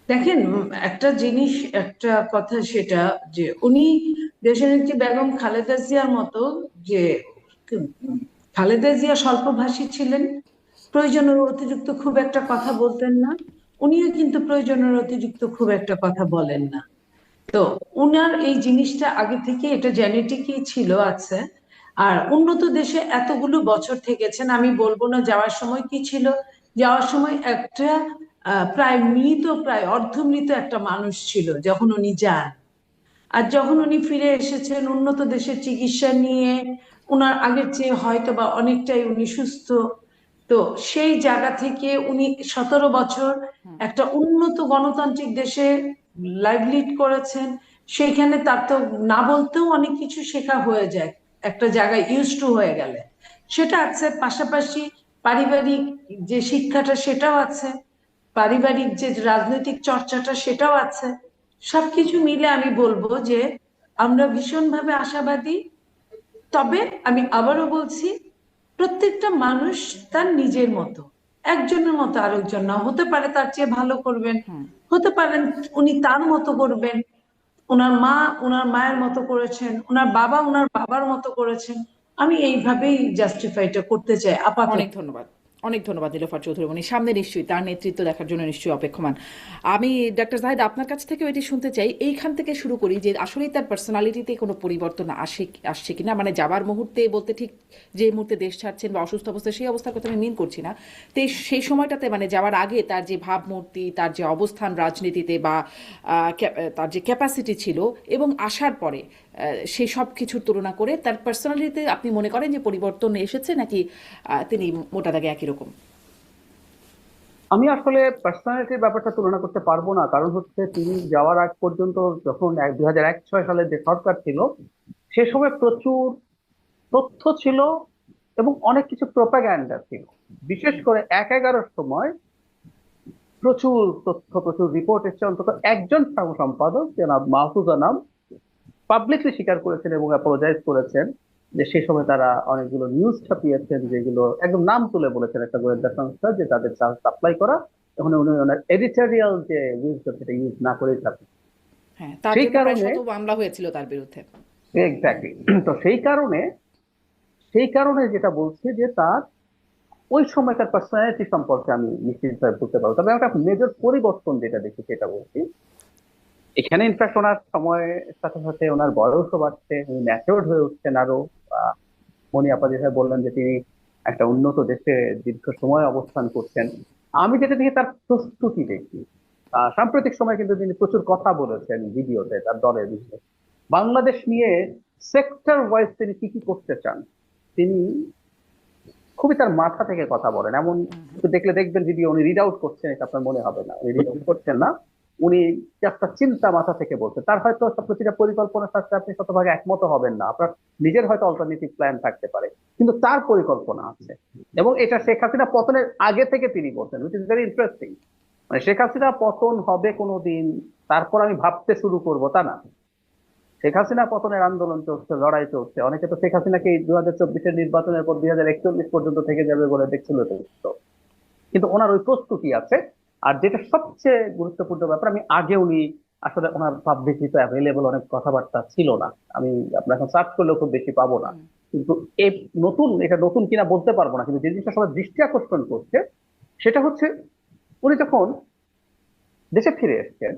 দেখেন, একটা জিনিস, একটা কথা, সেটা যে উনি দেশনেত্রী বেগম খালেদা জিয়ার মতো, যে উম, খালেদা জিয়া স্বল্পভাষী ছিলেন, প্রয়োজনের অতিরিক্ত খুব একটা কথা বলতেন না। উনিও কিন্তু প্রয়োজনের অতিরিক্ত খুব একটা কথা বলেন না। তো উনার এই জিনিসটা আগে থেকে এটা জেনেটিকই ছিল, আছে। আর উন্নত দেশে এতগুলো বছর থেকেছেন, আমি বলবো না যাওয়ার সময় কি ছিল। যাওয়ার সময় একটা প্রায় মৃত, প্রায় অর্ধমৃত একটা মানুষ ছিল যখন উনি যান। আর যখন উনি ফিরে এসেছেন উন্নত দেশের চিকিৎসা নিয়ে, ওনার আগের চেয়ে হয়তো বা অনেকটাই উনি সুস্থ। তো সেই জায়গা থেকে উনি 17 বছর একটা উন্নত গণতান্ত্রিক দেশে লাইভ লিড করেছেন। সেইখানে তার তো না বলতেও অনেক কিছু শেখা হয়ে যায়, একটা জায়গায় ইউজ টু হয়ে গেলে। সেটা আছে, পাশাপাশি পারিবারিক যে শিক্ষাটা সেটাও আছে, পারিবারিক যে রাজনৈতিক চর্চাটা সেটাও আছে। সবকিছু মিলে আমি বলবো যে আমরা ভীষণভাবে আশাবাদী। তবে আমি আবারও বলছি, প্রত্যেকটা মানুষ তার নিজের মতো, একজনের মতো আরেকজন না হতে পারে, তার চেয়ে ভালো করবেন, হতে পারেন উনি তার মতো করবেন। ওনার মা ওনার মায়ের মতো করেছেন, ওনার বাবা ওনার বাবার মতো করেছেন। আমি এইভাবেই জাস্টিফাইটা করতে চাই আপাতত। অনেক ধন্যবাদ। অনেক ধন্যবাদ নীলোফার চৌধুরী। উনি সামনে নিশ্চয়ই তার নেতৃত্ব দেখার জন্য নিশ্চয়ই অপেক্ষমান। আমি ডাক্তার জাহিদ আপনার কাছ থেকেও এটি শুনতে চাই। এইখান থেকে শুরু করি যে আসলেই তার পার্সোনালিটিতে কোনো পরিবর্তন আসছে কিনা, মানে যাবার মুহূর্তে বলতে ঠিক যে মুহূর্তে দেশ ছাড়ছেন বা অসুস্থ অবস্থা, সেই অবস্থার কথা আমি মিন করছি না। তো সেই সময়টাতে মানে যাওয়ার আগে তার যে ভাবমূর্তি, তার যে অবস্থান রাজনীতিতে বা তার যে ক্যাপাসিটি ছিল, এবং আসার পরে সেই সব কিছুর তুলনা করে তার পার্সোনালিটিতে আপনি মনে করেন যে পরিবর্তন এসেছে, নাকি তিনি মোটা দাগে একই রকম? আমি আসলে পার্সোনালিটির ব্যাপারটা তুলনা করতে পারবো না, কারণ হচ্ছে তিনি যাওয়ার আগ পর্যন্ত যখন 2001-06 সালে যে সরকার ছিল, সে সময় প্রচুর তথ্য ছিল এবং অনেক কিছু প্রোপাগ্যান্ডা ছিল। বিশেষ করে 1-11 সময় প্রচুর তথ্য, প্রচুর রিপোর্ট এসেছে। অন্তত একজন সম্পাদক জনাব মাহফুজ আনাম পাবলিকলি স্বীকার করেছেন এবং অ্যাপোলোজাইজ করেছেন যে সেই সময় তারা অনেকগুলো নিউজ ছাপিয়েছেন, যেগুলো একদম নাম তুলে বলেছেন একটা গোয়েন্দা সংস্থা যে তাদের সাপ্লাই করা, এখন উনি ওনার এডিটোরিয়াল যে উইজডম সেটা ইউজ না করেই থাকেন। হ্যাঁ, তার সেই জন্য প্রায় কারণে, শত মামলা হয়েছিল তার বিরুদ্ধে। এক্স্যাক্টলি, তো সেই কারণে যেটা বলছি যে তার ওই সময়কার পার্সোনালিটি সম্পর্কে আমি নিশ্চিতভাবে বলতে পারবো। তবে একটা মেজর পরিবর্তন যেটা দেখি সেটা বলছি, এখানে ইনফ্যাক্ট ওনার সময়ের সাথে সাথে ওনার বয়সও বাড়ছে, উনি ম্যাচিওর্ড হয়ে উঠছেন আরো। মনি আপা যেভাবে বললেন যে তিনি একটা উন্নত দেশে দীর্ঘ সময় অবস্থান করছেন, আমি যেটা দেখি তার প্রস্তুতি দেখি। সাম্প্রতিক সময় কিন্তু তিনি প্রচুর কথা বলেছেন ভিডিওতে তার দলের বিষয়ে, বাংলাদেশ নিয়ে সেক্টর ওয়াইজ তিনি কি কি করতে চান। তিনি খুবই তার মাথা থেকে কথা বলেন, এমন একটু দেখলে দেখবেন ভিডিও উনি রিড আউট করছেন, এটা আপনার মনে হবে না উনি রিড আউট করছেন না। উনি একটা চিন্তা মাথা থেকে বলছেন। তার হয়তো প্রতিটা পরিকল্পনার সাথে আপনি শতভাগে একমত হবেন না, আপনার নিজের হয়তো অল্টারনেটিভ প্ল্যান থাকতে পারে, কিন্তু তার পরিকল্পনা আছে। এবং এটা শেখ হাসিনা পতনের আগে থেকে তিনি বলছেন, উইচ ইজ ভেরি ইন্টারেস্টিং। মানে শেখ হাসিনা পতন হবে কোনোদিন, তারপর আমি ভাবতে শুরু করব তা না। শেখ হাসিনা পতনের আন্দোলন চলছে, লড়াই চলছে। অনেকে তো শেখ হাসিনাকে 2024-এর নির্বাচনের পর 2041 পর্যন্ত থেকে যাবে বলে দেখছিল, তো কিন্তু ওনার ওই প্রস্তুতি আছে। আর যেটা সবচেয়ে গুরুত্বপূর্ণ ব্যাপার, আমি আগে উনি আসলে ওনার পাবলিকলি তো অ্যাভেলেবল অনেক কথাবার্তা ছিল না, আমি আপনার এখন সার্চ করলেও খুব বেশি পাবো না। কিন্তু এই নতুন, এটা নতুন কিনা বলতে পারবো না, কিন্তু যে জিনিসটা সবার দৃষ্টি আকর্ষণ করছে সেটা হচ্ছে উনি যখন দেশে ফিরে এসেছেন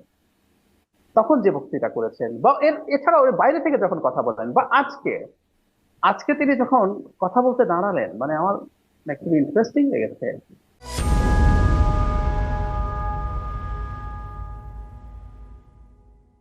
তখন যে বক্তৃতা করেছেন, বা এছাড়াও এর বাইরে থেকে যখন কথা বলেন, বা আজকে আজকে তিনি যখন কথা বলতে দাঁড়ালেন, মানে আমার খুব ইন্টারেস্টিং লেগেছে।